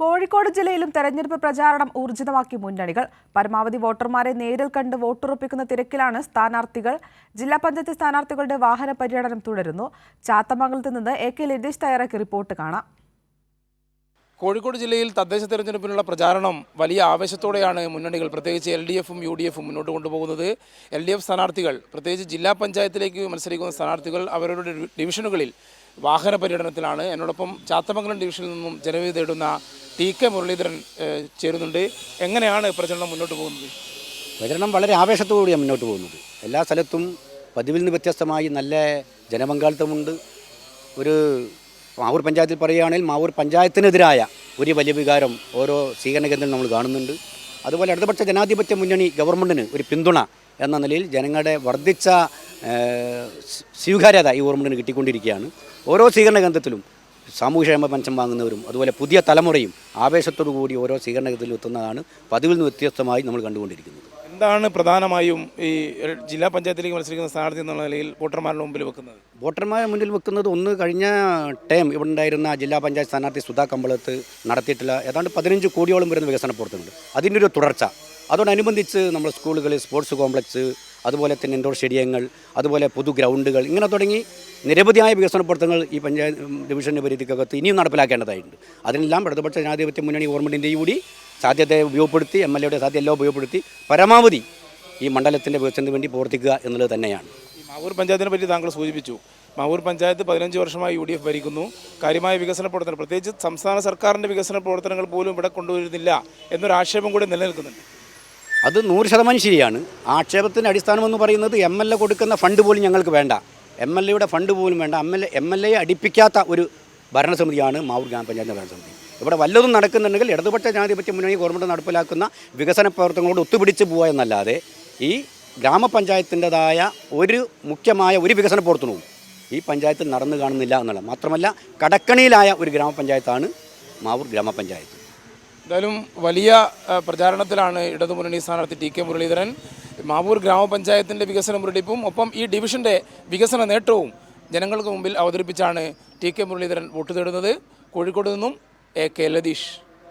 കോഴിക്കോട് ജില്ലയിലും തെരഞ്ഞെടുപ്പ് പ്രചാരണം ഊർജിതമാക്കി മുന്നണികൾ. പരമാവധി വോട്ടർമാരെ നേരിൽ കണ്ട് വോട്ടുറപ്പിക്കുന്ന തിരക്കിലാണ് സ്ഥാനാർത്ഥികൾ. ജില്ലാ പഞ്ചായത്ത് സ്ഥാനാർത്ഥികളുടെ വാഹന പര്യടനം തുടരുന്നു. ചാത്തമംഗലത്ത് നിന്ന് AK ലതീഷ് തയ്യാറാക്കിയ റിപ്പോർട്ട് കാണാം. കോഴിക്കോട് ജില്ലയിൽ തദ്ദേശ തെരഞ്ഞെടുപ്പിനുള്ള പ്രചാരണം വലിയ ആവേശത്തോടെയാണ് മുന്നണികൾ, പ്രത്യേകിച്ച് LDFും UDFും മുന്നോട്ട് കൊണ്ടുപോകുന്നത്. LDF സ്ഥാനാർത്ഥികൾ, പ്രത്യേകിച്ച് ജില്ലാ പഞ്ചായത്തിലേക്ക് മത്സരിക്കുന്ന സ്ഥാനാർത്ഥികൾ അവരുടെ ഡിവിഷനുകളിൽ വാഹന പര്യടനത്തിലാണ്. എന്നോടൊപ്പം ചാത്തമംഗലം ഡിവിഷനിൽ നിന്നും ജനവിധി തേടുന്ന TK മുരളീധരൻ ചേരുന്നുണ്ട്. എങ്ങനെയാണ് പ്രചരണം മുന്നോട്ട് പോകുന്നത്? പ്രചരണം വളരെ ആവേശത്തോടുകൂടിയാണ് മുന്നോട്ട് പോകുന്നത്. എല്ലാ സ്ഥലത്തും പതിവിൽ നിന്ന് വ്യത്യസ്തമായി നല്ല ജനപങ്കാളിത്തമുണ്ട്. ഒരു മാവൂർ പഞ്ചായത്തിൽ പറയുകയാണെങ്കിൽ മാവൂർ പഞ്ചായത്തിനെതിരായ ഒരു വലിയ വികാരം ഓരോ സ്വീകരണ കേന്ദ്രത്തിൽ നമ്മൾ കാണുന്നുണ്ട്. അതുപോലെ ഇടതുപക്ഷ ജനാധിപത്യ മുന്നണി ഗവൺമെൻറ്റിന് ഒരു പിന്തുണ എന്ന നിലയിൽ ജനങ്ങളുടെ വർദ്ധിച്ച സ്വീകാര്യത ഈ ഗവൺമെൻറ്റിന് കിട്ടിക്കൊണ്ടിരിക്കുകയാണ്. ഓരോ സ്വീകരണ കേന്ദ്രത്തിലും സാമൂഹ്യക്ഷേമ പെൻഷൻ വാങ്ങുന്നവരും അതുപോലെ പുതിയ തലമുറയും ആവേശത്തോടു കൂടി ഓരോ സ്വീകരണ കേന്ദ്രത്തിൽ എത്തുന്നതാണ് പതിവിൽ നിന്ന് വ്യത്യസ്തമായി നമ്മൾ കണ്ടുകൊണ്ടിരിക്കുന്നത്. എന്താണ് പ്രധാനമായും ഈ ജില്ലാ പഞ്ചായത്തിലേക്ക് മത്സരിക്കുന്ന സ്ഥാനാർത്ഥി എന്നുള്ള നിലയിൽ വോട്ടർമാരുടെ മുമ്പിൽ വെക്കുന്നത്? വോട്ടർമാരുടെ മുന്നിൽ വെക്കുന്നത് ഒന്ന്, കഴിഞ്ഞ ടൈം ഇവിടെ ഉണ്ടായിരുന്ന ജില്ലാ പഞ്ചായത്ത് സ്ഥാനാർത്ഥി സുധാ കമ്പളത്ത് നടത്തിയിട്ടുള്ള ഏതാണ്ട് 15 കോടിയോളം വരുന്ന വികസന പ്രവർത്തനമുണ്ട്. അതിൻ്റെ ഒരു തുടർച്ച. അതോടനുബന്ധിച്ച് നമ്മൾ സ്കൂളുകൾ, സ്പോർട്സ് കോംപ്ലക്സ്, അതുപോലെ തന്നെ ഇൻഡോർ സ്റ്റേഡിയങ്ങൾ, അതുപോലെ പൊതു ഗ്രൗണ്ടുകൾ, ഇങ്ങനെ തുടങ്ങി നിരവധിയായ വികസന പ്രവർത്തനങ്ങൾ ഈ പഞ്ചായത്ത് ഡിവിഷൻ്റെ പരിധിക്കകത്ത് ഇനിയും നടപ്പിലാക്കേണ്ടതായിട്ടുണ്ട്. അതിനെല്ലാം ഇടതുപക്ഷ ജനാധിപത്യ മുന്നണി ഗവൺമെൻറ്റിൻ്റെ കൂടി സാധ്യതയെ ഉപയോഗപ്പെടുത്തി, MLAയുടെ സാധ്യതയെല്ലാം ഉപയോഗപ്പെടുത്തി പരമാവധി ഈ മണ്ഡലത്തിൻ്റെ വികസനത്തിന് വേണ്ടി പ്രവർത്തിക്കുക എന്നുള്ളത് തന്നെയാണ്. ഈ മാവൂർ പഞ്ചായത്തിനെ പറ്റി താങ്കൾ സൂചിപ്പിച്ചു. മാവൂർ പഞ്ചായത്ത് 15 വർഷമായി UDF ഭരിക്കുന്നു. കാര്യമായ വികസന പ്രവർത്തനം, പ്രത്യേകിച്ച് സംസ്ഥാന സർക്കാരിൻ്റെ വികസന പ്രവർത്തനങ്ങൾ പോലും ഇവിടെ കൊണ്ടുവരുന്നില്ല എന്നൊരു ആക്ഷേപം കൂടി നിലനിൽക്കുന്നുണ്ട്. അത് 100% ശരിയാണ്. ആക്ഷേപത്തിൻ്റെ അടിസ്ഥാനമെന്ന് പറയുന്നത് MLA കൊടുക്കുന്ന ഫണ്ട് പോലും ഞങ്ങൾക്ക് വേണ്ട, MLAയുടെ ഫണ്ട് പോലും വേണ്ട, MLAയെ അടിപ്പിക്കാത്ത ഒരു ഭരണസമിതിയാണ് മാവൂർ ഗ്രാമപഞ്ചായത്ത് ഭരണസമിതി. ഇവിടെ വല്ലതും നടക്കുന്നുണ്ടെങ്കിൽ ഇടതുപക്ഷ ജനാധിപത്യ മുന്നണി ഗവൺമെൻറ് നടപ്പിലാക്കുന്ന വികസന പ്രവർത്തനങ്ങളോട് ഒത്തുപിടിച്ച് പോവുക എന്നല്ലാതെ ഈ ഗ്രാമപഞ്ചായത്തിൻ്റെതായ ഒരു മുഖ്യമായ ഒരു വികസന പ്രവർത്തനവും ഈ പഞ്ചായത്തിൽ നടന്നു കാണുന്നില്ല എന്നുള്ളത്. മാത്രമല്ല കടക്കണിയിലായ ഒരു ഗ്രാമപഞ്ചായത്താണ് മാവൂർ ഗ്രാമപഞ്ചായത്ത്. എന്തായാലും വലിയ പ്രചാരണത്തിലാണ് ഇടതുമുന്നണി സ്ഥാനാർത്ഥി TK മുരളീധരൻ. മാവൂർ ഗ്രാമപഞ്ചായത്തിൻ്റെ വികസന മുരടിപ്പും ഒപ്പം ഈ ഡിവിഷൻ്റെ വികസന നേട്ടവും ജനങ്ങൾക്ക് മുമ്പിൽ അവതരിപ്പിച്ചാണ് TK മുരളീധരൻ വോട്ട് തേടുന്നത്. കോഴിക്കോട് നിന്നും AK ലതീഷ്.